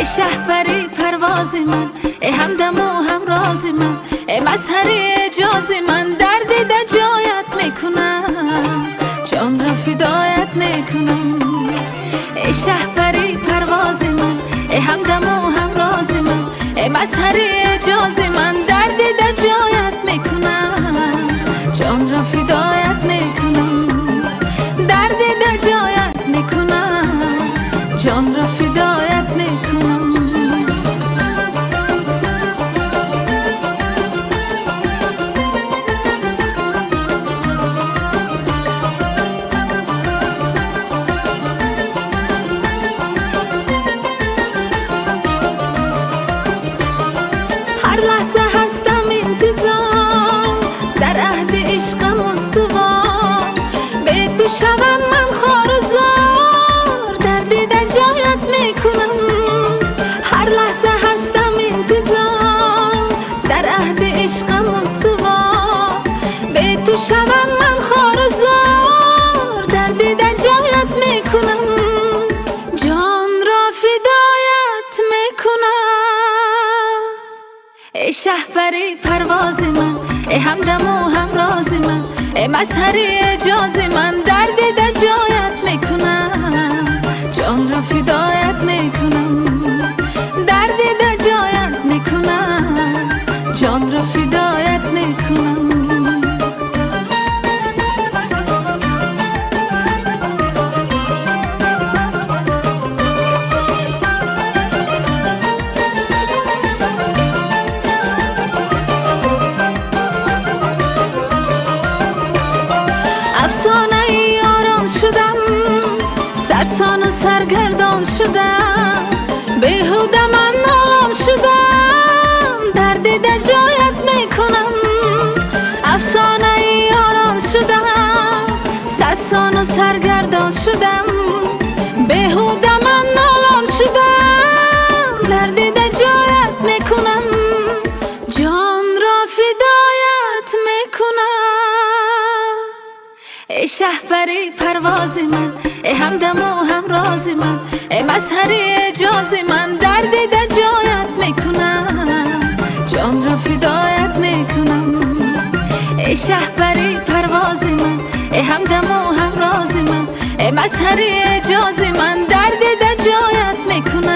ای شهپری پرواز من، ای همدم و همراز من، ای مظهری اعجاز من، درد در جایت میکنم، جان را فدایت میکنم. ای شهپری پرواز من، ای همدم و همراز من، ای مظهری اعجاز من، درد در جایت میکنم، جان را فدایت میکنم، درد در جایت میکنم، جان را فدایت میکنم. هر لحظه هستم انتظار، در عهد عشقم استوار، به تو شوم من خوار و زار، دردی در جایت میکنم. هر لحظه هستم انتظار، در عهد عشقم استوار، به تو شوم من خوار و زار، دردی در جایت میکنم، جان را فدایت میکنم. ای شهپری پرواز من، ای همدم و همراز من، ای مظهری اعجاز من، درد در جایت میکنم، جان را فدایت میکنم، درد در جایت میکنم، جان را فدایت میکنم. افسانه یاران شدم، سرسان و سرگردان شدم، بیهوده من نالان شدم، درد در جایت میکنم. افسانه یاران شدم، سرسان و سرگردان شدم، بیهوده من نالان شدم، درد در جایت میکنم، جان را فدایت میکنم. ای شهپری پرواز من، ای همدم و همراز من، ای مظهری اعجاز من، درد در جایت میکنم، جان را فدایت میکنم. ای شهپری پرواز من، ای همدم و همراز من، ای مظهری اعجاز من، درد در جایت میکنم.